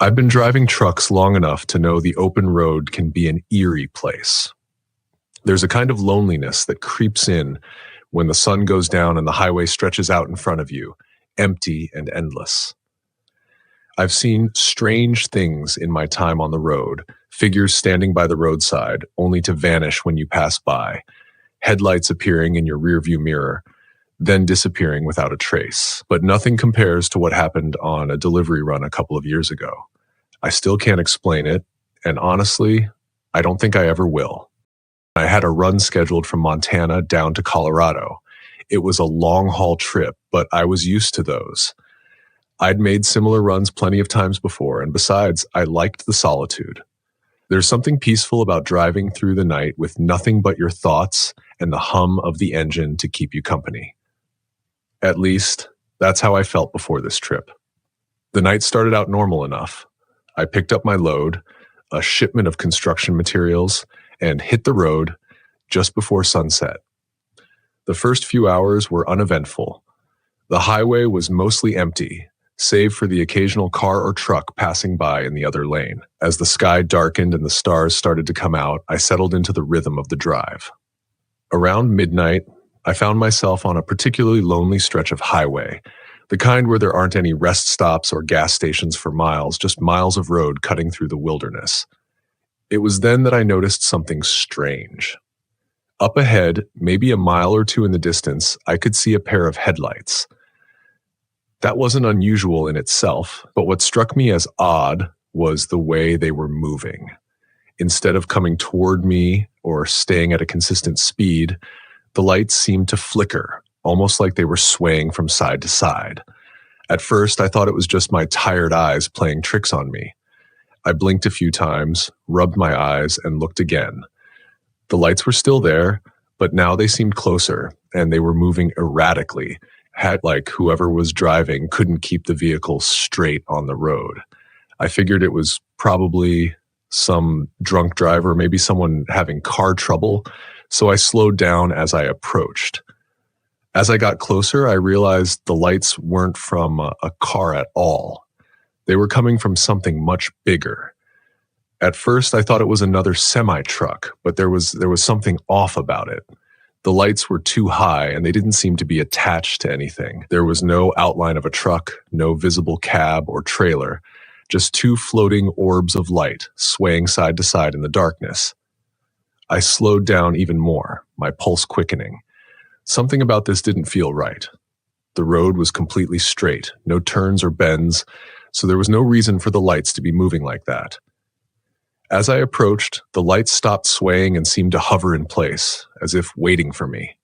I've been driving trucks long enough to know the open road can be an eerie place. There's a kind of loneliness that creeps in when the sun goes down and the highway stretches out in front of you, empty and endless. I've seen strange things in my time on the road, figures standing by the roadside, only to vanish when you pass by, headlights appearing in your rearview mirror, then disappearing without a trace. But nothing compares to what happened on a delivery run a couple of years ago. I still can't explain it, and honestly, I don't think I ever will. I had a run scheduled from Montana down to Colorado. It was a long-haul trip, but I was used to those. I'd made similar runs plenty of times before, and besides, I liked the solitude. There's something peaceful about driving through the night with nothing but your thoughts and the hum of the engine to keep you company. At least, that's how I felt before this trip. The night started out normal enough. I picked up my load, a shipment of construction materials, and hit the road just before sunset. The first few hours were uneventful. The highway was mostly empty, save for the occasional car or truck passing by in the other lane. As the sky darkened and the stars started to come out, I settled into the rhythm of the drive. Around midnight, I found myself on a particularly lonely stretch of highway, the kind where there aren't any rest stops or gas stations for miles, just miles of road cutting through the wilderness. It was then that I noticed something strange. Up ahead, maybe a mile or two in the distance, I could see a pair of headlights. That wasn't unusual in itself, but what struck me as odd was the way they were moving. Instead of coming toward me or staying at a consistent speed, the lights seemed to flicker, almost like they were swaying from side to side. At first, I thought it was just my tired eyes playing tricks on me. I blinked a few times, rubbed my eyes, and looked again. The lights were still there, but now they seemed closer, and they were moving erratically, like whoever was driving couldn't keep the vehicle straight on the road. I figured it was probably some drunk driver, maybe someone having car trouble, so I slowed down as I approached. As I got closer, I realized the lights weren't from a car at all. They were coming from something much bigger. At first, I thought it was another semi-truck, but there was something off about it. The lights were too high, and they didn't seem to be attached to anything. There was no outline of a truck, no visible cab or trailer, just two floating orbs of light swaying side to side in the darkness. I slowed down even more, my pulse quickening. Something about this didn't feel right. The road was completely straight, no turns or bends, so there was no reason for the lights to be moving like that. As I approached, the lights stopped swaying and seemed to hover in place, as if waiting for me.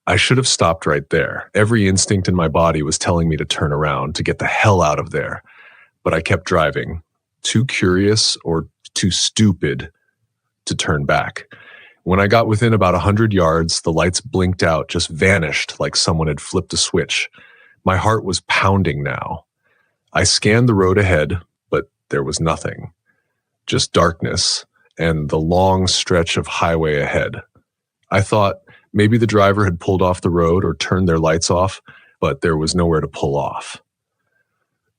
I should have stopped right there. Every instinct in my body was telling me to turn around, to get the hell out of there. But I kept driving, too curious or too stupid to turn back. When I got within about 100 yards, the lights blinked out, just vanished like someone had flipped a switch. My heart was pounding now. I scanned the road ahead, but there was nothing. Just darkness and the long stretch of highway ahead. I thought maybe the driver had pulled off the road or turned their lights off, but there was nowhere to pull off.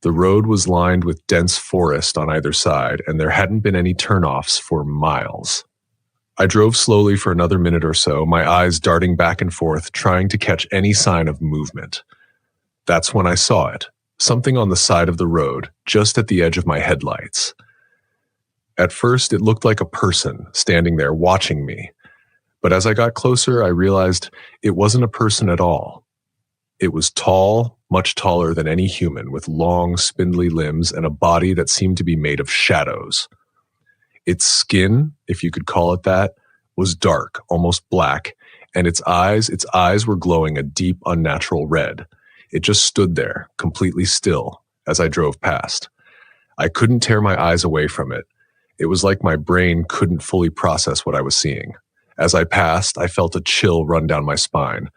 The road was lined with dense forest on either side, and there hadn't been any turnoffs for miles. I drove slowly for another minute or so, my eyes darting back and forth, trying to catch any sign of movement. That's when I saw it, something on the side of the road, just at the edge of my headlights. At first, it looked like a person standing there watching me, but as I got closer, I realized it wasn't a person at all. It was tall, much taller than any human, with long, spindly limbs and a body that seemed to be made of shadows. Its skin, if you could call it that, was dark, almost black, and its eyes were glowing a deep, unnatural red. It just stood there, completely still, as I drove past. I couldn't tear my eyes away from it. It was like my brain couldn't fully process what I was seeing. As I passed, I felt a chill run down my spine,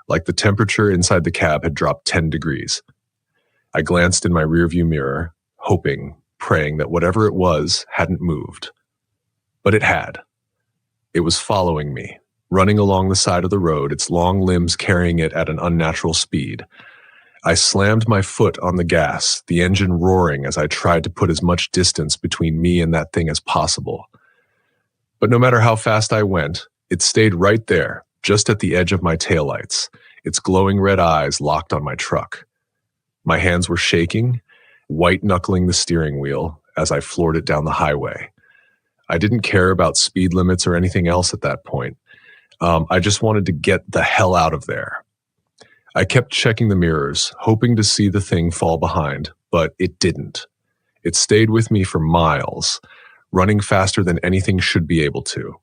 like the temperature inside the cab had dropped 10 degrees. I glanced in my rearview mirror, hoping, praying that whatever it was hadn't moved. But it had. It was following me, running along the side of the road, its long limbs carrying it at an unnatural speed. I slammed my foot on the gas, the engine roaring as I tried to put as much distance between me and that thing as possible. But no matter how fast I went, it stayed right there, just at the edge of my taillights, its glowing red eyes locked on my truck. My hands were shaking, white-knuckling the steering wheel as I floored it down the highway. I didn't care about speed limits or anything else at that point. I just wanted to get the hell out of there. I kept checking the mirrors, hoping to see the thing fall behind, but it didn't. It stayed with me for miles, running faster than anything should be able to.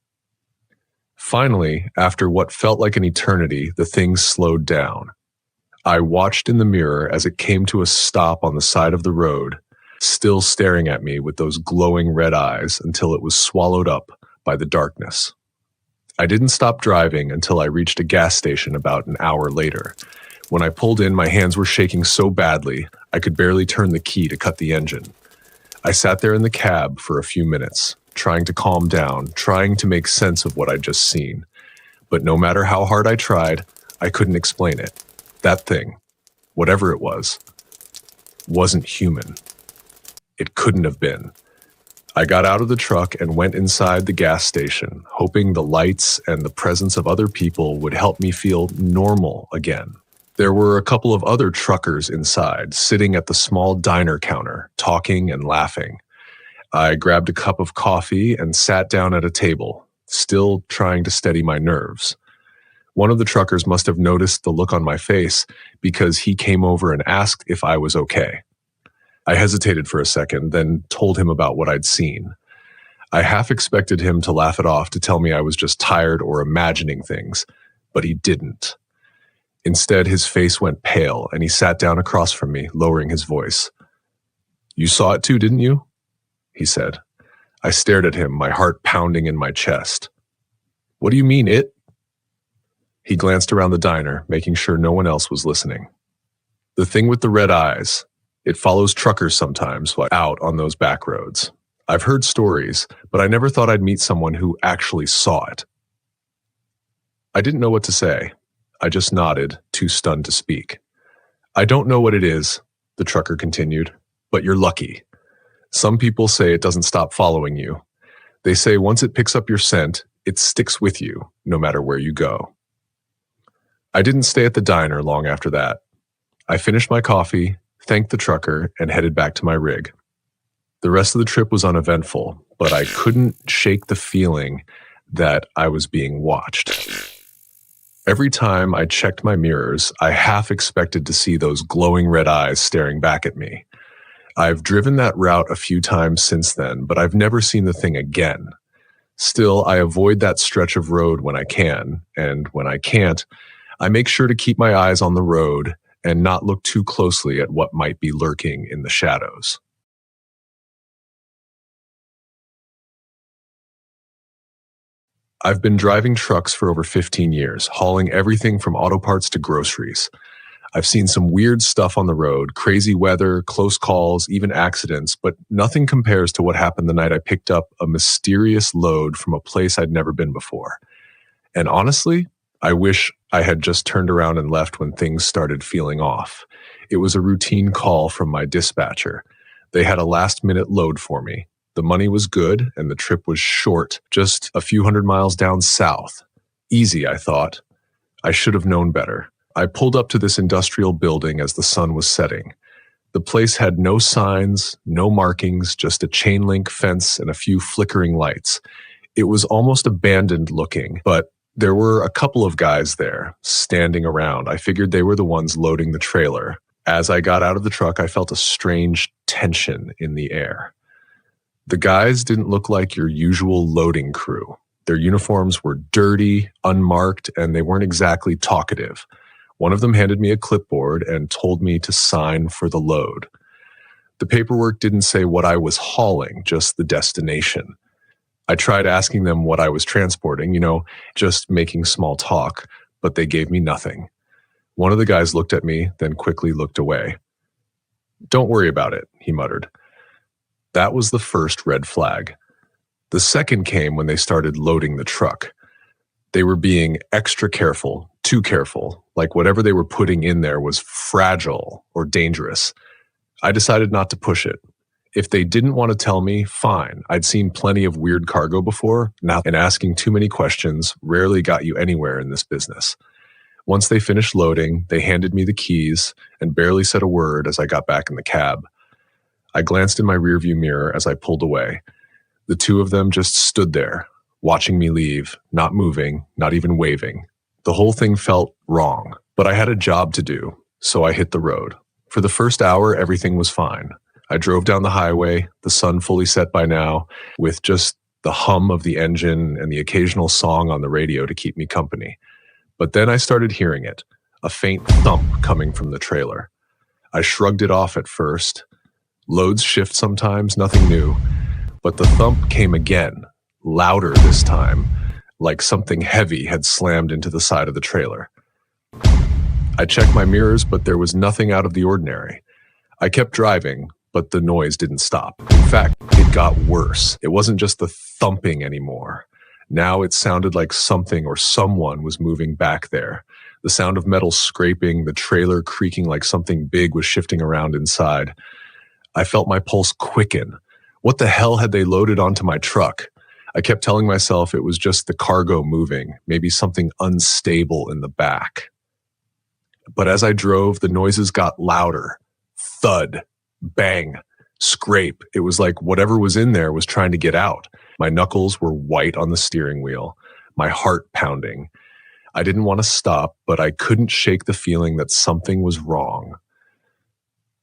Finally, after what felt like an eternity, the thing slowed down. I watched in the mirror as it came to a stop on the side of the road, still staring at me with those glowing red eyes until it was swallowed up by the darkness. I didn't stop driving until I reached a gas station about an hour later. When I pulled in, my hands were shaking so badly, I could barely turn the key to cut the engine. I sat there in the cab for a few minutes, trying to calm down, trying to make sense of what I'd just seen. But no matter how hard I tried, I couldn't explain it. That thing, whatever it was, wasn't human. It couldn't have been. I got out of the truck and went inside the gas station, hoping the lights and the presence of other people would help me feel normal again. There were a couple of other truckers inside, sitting at the small diner counter, talking and laughing. I grabbed a cup of coffee and sat down at a table, still trying to steady my nerves. One of the truckers must have noticed the look on my face because he came over and asked if I was okay. I hesitated for a second, then told him about what I'd seen. I half expected him to laugh it off, to tell me I was just tired or imagining things, but he didn't. Instead, his face went pale, and he sat down across from me, lowering his voice. "You saw it too, didn't you?" he said. I stared at him, my heart pounding in my chest. "What do you mean, it?" He glanced around the diner, making sure no one else was listening. "The thing with the red eyes. It follows truckers sometimes out on those back roads. I've heard stories, but I never thought I'd meet someone who actually saw it." I didn't know what to say. I just nodded, too stunned to speak. "I don't know what it is," the trucker continued, "but you're lucky. Some people say it doesn't stop following you. They say once it picks up your scent, it sticks with you, no matter where you go." I didn't stay at the diner long after that. I finished my coffee, thanked the trucker, and headed back to my rig. The rest of the trip was uneventful, but I couldn't shake the feeling that I was being watched. Every time I checked my mirrors, I half expected to see those glowing red eyes staring back at me. I've driven that route a few times since then, but I've never seen the thing again. Still, I avoid that stretch of road when I can, and when I can't, I make sure to keep my eyes on the road and not look too closely at what might be lurking in the shadows. I've been driving trucks for over 15 years, hauling everything from auto parts to groceries. I've seen some weird stuff on the road, crazy weather, close calls, even accidents, but nothing compares to what happened the night I picked up a mysterious load from a place I'd never been before. And honestly, I wish I had just turned around and left when things started feeling off. It was a routine call from my dispatcher. They had a last-minute load for me. The money was good, and the trip was short, just a few hundred miles down south. Easy, I thought. I should have known better. I pulled up to this industrial building as the sun was setting. The place had no signs, no markings, just a chain-link fence and a few flickering lights. It was almost abandoned looking, but there were a couple of guys there, standing around. I figured they were the ones loading the trailer. As I got out of the truck, I felt a strange tension in the air. The guys didn't look like your usual loading crew. Their uniforms were dirty, unmarked, and they weren't exactly talkative. One of them handed me a clipboard and told me to sign for the load. The paperwork didn't say what I was hauling, just the destination. I tried asking them what I was transporting, just making small talk, but they gave me nothing. One of the guys looked at me, then quickly looked away. "Don't worry about it," he muttered. That was the first red flag. The second came when they started loading the truck. They were being extra careful, Too careful, like whatever they were putting in there was fragile or dangerous. I decided not to push it. If they didn't want to tell me, fine. I'd seen plenty of weird cargo before, and asking too many questions rarely got you anywhere in this business. Once they finished loading, they handed me the keys and barely said a word as I got back in the cab. I glanced in my rearview mirror as I pulled away. The two of them just stood there, watching me leave, not moving, not even waving. The whole thing felt wrong, but I had a job to do, so I hit the road. For the first hour, everything was fine. I drove down the highway, the sun fully set by now, with just the hum of the engine and the occasional song on the radio to keep me company. But then I started hearing it, a faint thump coming from the trailer. I shrugged it off at first. Loads shift sometimes, nothing new. But the thump came again, louder this time, like something heavy had slammed into the side of the trailer. I checked my mirrors, but there was nothing out of the ordinary. I kept driving, but the noise didn't stop. In fact, it got worse. It wasn't just the thumping anymore. Now it sounded like something or someone was moving back there. The sound of metal scraping, the trailer creaking like something big was shifting around inside. I felt my pulse quicken. What the hell had they loaded onto my truck? I kept telling myself it was just the cargo moving, maybe something unstable in the back. But as I drove, the noises got louder. Thud. Bang, scrape. It was like whatever was in there was trying to get out. My knuckles were white on the steering wheel, my heart pounding. I didn't want to stop, but I couldn't shake the feeling that something was wrong.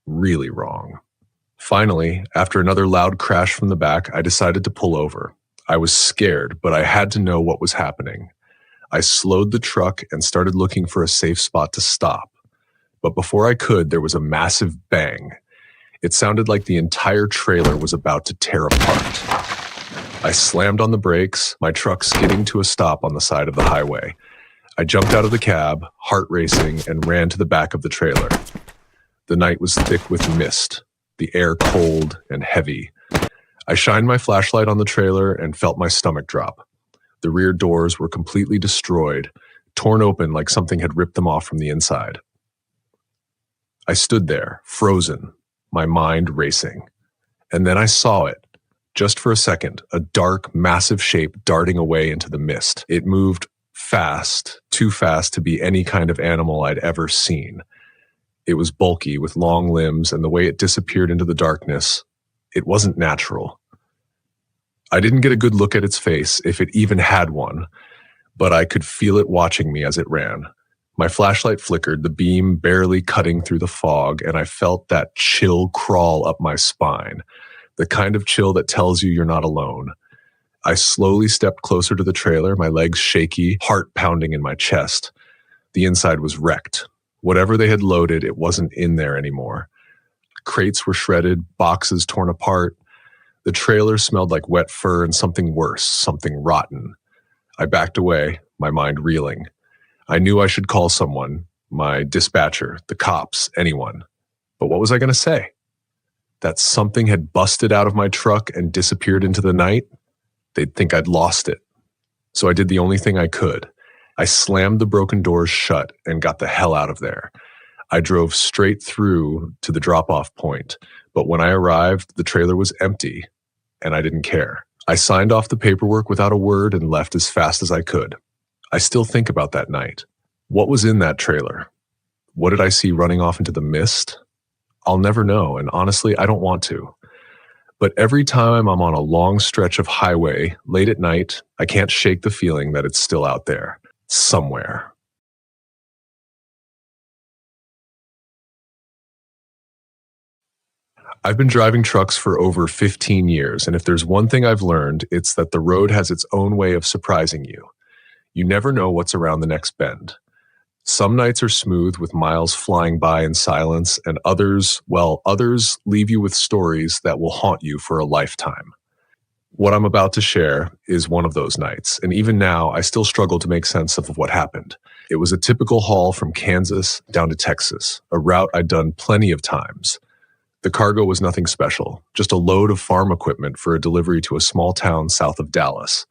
Really wrong. Finally, after another loud crash from the back, I decided to pull over. I was scared, but I had to know what was happening. I slowed the truck and started looking for a safe spot to stop. But before I could, there was a massive bang. It sounded like the entire trailer was about to tear apart. I slammed on the brakes, my truck skidding to a stop on the side of the highway. I jumped out of the cab, heart racing, and ran to the back of the trailer. The night was thick with mist, the air cold and heavy. I shined my flashlight on the trailer and felt my stomach drop. The rear doors were completely destroyed, torn open like something had ripped them off from the inside. I stood there, frozen, my mind racing. And then I saw it. Just for a second, a dark, massive shape darting away into the mist. It moved fast, too fast to be any kind of animal I'd ever seen. It was bulky with long limbs, and the way it disappeared into the darkness, it wasn't natural. I didn't get a good look at its face, if it even had one, but I could feel it watching me as it ran. My flashlight flickered, the beam barely cutting through the fog, and I felt that chill crawl up my spine, the kind of chill that tells you you're not alone. I slowly stepped closer to the trailer, my legs shaky, heart pounding in my chest. The inside was wrecked. Whatever they had loaded, it wasn't in there anymore. Crates were shredded, boxes torn apart. The trailer smelled like wet fur and something worse, something rotten. I backed away, my mind reeling. I knew I should call someone, my dispatcher, the cops, anyone. But what was I going to say? That something had busted out of my truck and disappeared into the night? They'd think I'd lost it. So I did the only thing I could. I slammed the broken doors shut and got the hell out of there. I drove straight through to the drop-off point, but when I arrived, the trailer was empty, and I didn't care. I signed off the paperwork without a word and left as fast as I could. I still think about that night. What was in that trailer? What did I see running off into the mist? I'll never know, and honestly, I don't want to. But every time I'm on a long stretch of highway, late at night, I can't shake the feeling that it's still out there, somewhere. I've been driving trucks for over 15 years, and if there's one thing I've learned, it's that the road has its own way of surprising you. You never know what's around the next bend. Some nights are smooth with miles flying by in silence, and others leave you with stories that will haunt you for a lifetime. What I'm about to share is one of those nights, and even now, I still struggle to make sense of what happened. It was a typical haul from Kansas down to Texas, a route I'd done plenty of times. The cargo was nothing special, just a load of farm equipment for a delivery to a small town south of Dallas.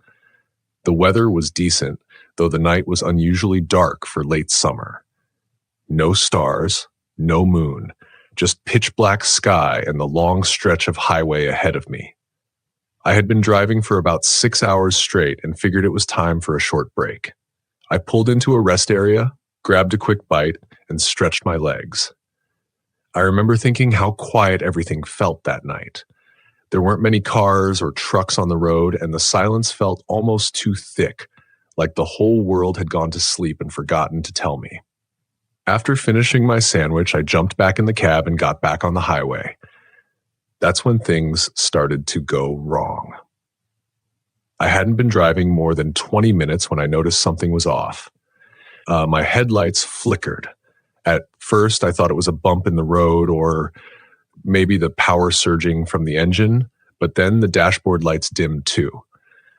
The weather was decent, though the night was unusually dark for late summer. No stars, no moon, just pitch black sky and the long stretch of highway ahead of me. I had been driving for about 6 hours straight and figured it was time for a short break. I pulled into a rest area, grabbed a quick bite, and stretched my legs. I remember thinking how quiet everything felt that night. There weren't many cars or trucks on the road, and the silence felt almost too thick, like the whole world had gone to sleep and forgotten to tell me. After finishing my sandwich, I jumped back in the cab and got back on the highway. That's when things started to go wrong. I hadn't been driving more than 20 minutes when I noticed something was off. My headlights flickered. At first, I thought it was a bump in the road or maybe the power surging from the engine, but then the dashboard lights dimmed too.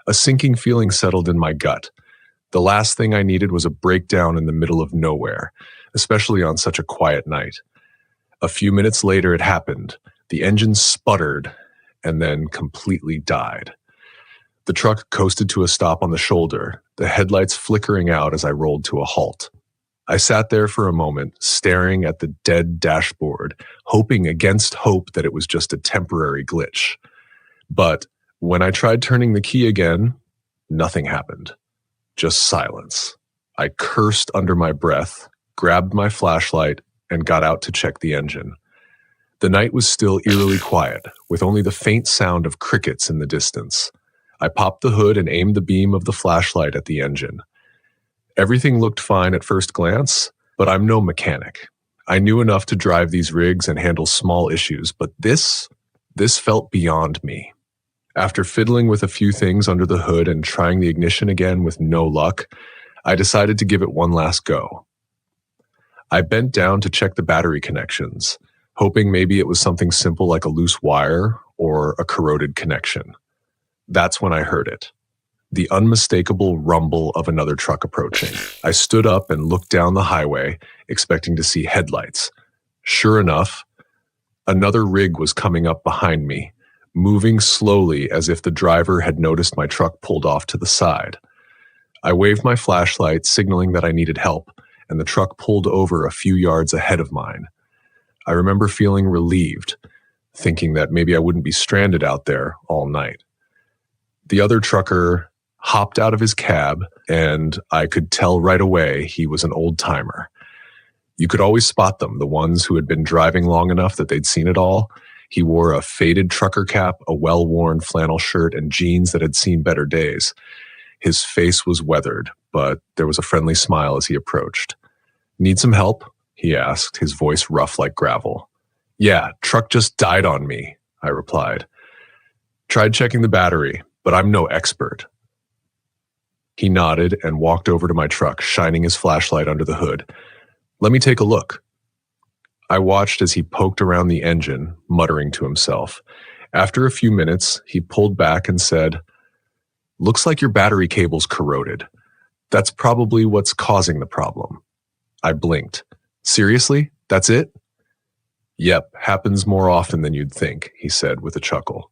A sinking feeling settled in my gut. The last thing I needed was a breakdown in the middle of nowhere, especially on such a quiet night. A few minutes later, it happened. The engine sputtered and then completely died. The truck coasted to a stop on the shoulder, the headlights flickering out as I rolled to a halt. I sat there for a moment, staring at the dead dashboard, hoping against hope that it was just a temporary glitch. But when I tried turning the key again, nothing happened. Just silence. I cursed under my breath, grabbed my flashlight, and got out to check the engine. The night was still eerily quiet, with only the faint sound of crickets in the distance. I popped the hood and aimed the beam of the flashlight at the engine. Everything looked fine at first glance, but I'm no mechanic. I knew enough to drive these rigs and handle small issues, but this felt beyond me. After fiddling with a few things under the hood and trying the ignition again with no luck, I decided to give it one last go. I bent down to check the battery connections, hoping maybe it was something simple like a loose wire or a corroded connection. That's when I heard it. The unmistakable rumble of another truck approaching. I stood up and looked down the highway, expecting to see headlights. Sure enough, another rig was coming up behind me, moving slowly as if the driver had noticed my truck pulled off to the side. I waved my flashlight, signaling that I needed help, and the truck pulled over a few yards ahead of mine. I remember feeling relieved, thinking that maybe I wouldn't be stranded out there all night. The other trucker hopped out of his cab, and I could tell right away he was an old-timer. You could always spot them, the ones who had been driving long enough that they'd seen it all. He wore a faded trucker cap, a well-worn flannel shirt, and jeans that had seen better days. His face was weathered, but there was a friendly smile as he approached. "Need some help?" he asked, his voice rough like gravel. "Yeah, truck just died on me," I replied. "Tried checking the battery, but I'm no expert." He nodded and walked over to my truck, shining his flashlight under the hood. "Let me take a look." I watched as he poked around the engine, muttering to himself. After a few minutes, he pulled back and said, "Looks like your battery cable's corroded. That's probably what's causing the problem." I blinked. "Seriously? That's it?" "Yep, happens more often than you'd think," he said with a chuckle.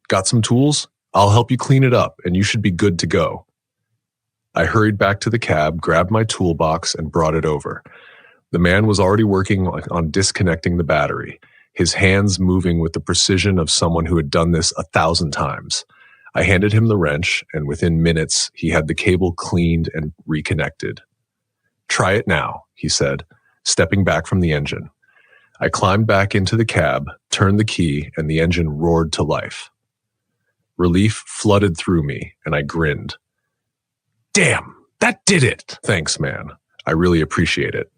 "Got some tools? I'll help you clean it up, and you should be good to go." I hurried back to the cab, grabbed my toolbox, and brought it over. The man was already working on disconnecting the battery, his hands moving with the precision of someone who had done this 1,000 times. I handed him the wrench, and within minutes, he had the cable cleaned and reconnected. "Try it now," he said, stepping back from the engine. I climbed back into the cab, turned the key, and the engine roared to life. Relief flooded through me, and I grinned. "Damn, that did it!" "Thanks, man. I really appreciate it."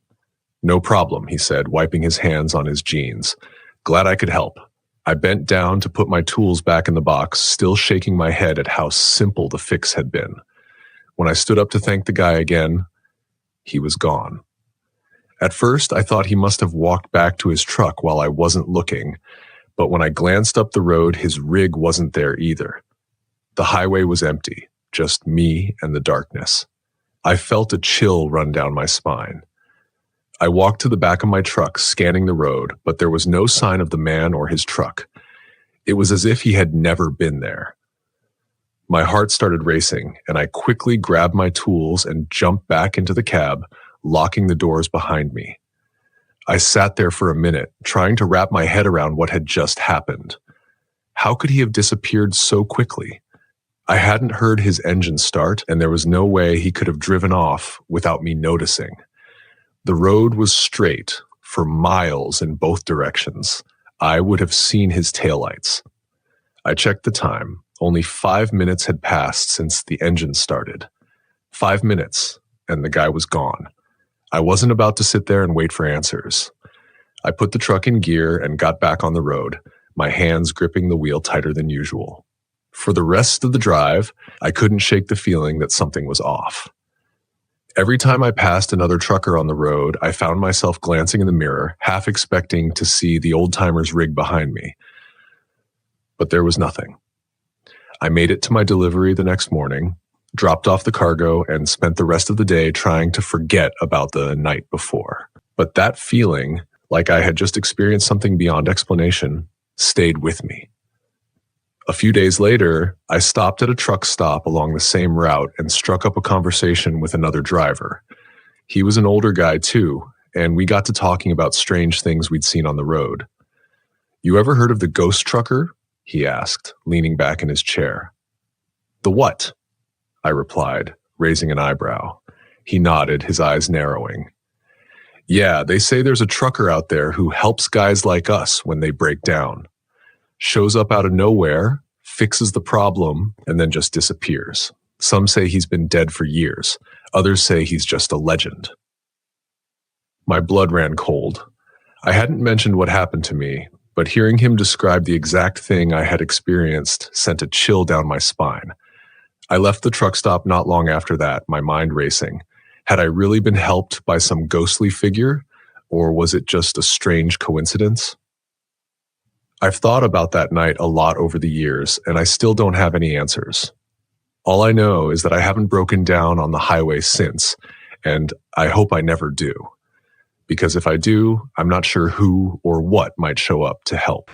"No problem," he said, wiping his hands on his jeans. "Glad I could help." I bent down to put my tools back in the box, still shaking my head at how simple the fix had been. When I stood up to thank the guy again, he was gone. At first, I thought he must have walked back to his truck while I wasn't looking, but when I glanced up the road, his rig wasn't there either. The highway was empty, just me and the darkness. I felt a chill run down my spine. I walked to the back of my truck, scanning the road, but there was no sign of the man or his truck. It was as if he had never been there. My heart started racing, and I quickly grabbed my tools and jumped back into the cab, locking the doors behind me. I sat there for a minute, trying to wrap my head around what had just happened. How could he have disappeared so quickly? I hadn't heard his engine start, and there was no way he could have driven off without me noticing. The road was straight for miles in both directions. I would have seen his taillights. I checked the time. Only 5 minutes had passed since the engine started. 5 minutes, and the guy was gone. I wasn't about to sit there and wait for answers. I put the truck in gear and got back on the road, my hands gripping the wheel tighter than usual. For the rest of the drive, I couldn't shake the feeling that something was off. Every time I passed another trucker on the road, I found myself glancing in the mirror, half expecting to see the old-timer's rig behind me. But there was nothing. I made it to my delivery the next morning, dropped off the cargo, and spent the rest of the day trying to forget about the night before. But that feeling, like I had just experienced something beyond explanation, stayed with me. A few days later, I stopped at a truck stop along the same route and struck up a conversation with another driver. He was an older guy too, and we got to talking about strange things we'd seen on the road. "You ever heard of the ghost trucker?" he asked, leaning back in his chair. "The what?" I replied, raising an eyebrow. He nodded, his eyes narrowing. "Yeah, they say there's a trucker out there who helps guys like us when they break down. Shows up out of nowhere, fixes the problem, and then just disappears. Some say he's been dead for years. Others say he's just a legend." My blood ran cold. I hadn't mentioned what happened to me, but hearing him describe the exact thing I had experienced sent a chill down my spine. I left the truck stop not long after that, my mind racing. Had I really been helped by some ghostly figure, or was it just a strange coincidence? I've thought about that night a lot over the years, and I still don't have any answers. All I know is that I haven't broken down on the highway since, and I hope I never do. Because if I do, I'm not sure who or what might show up to help.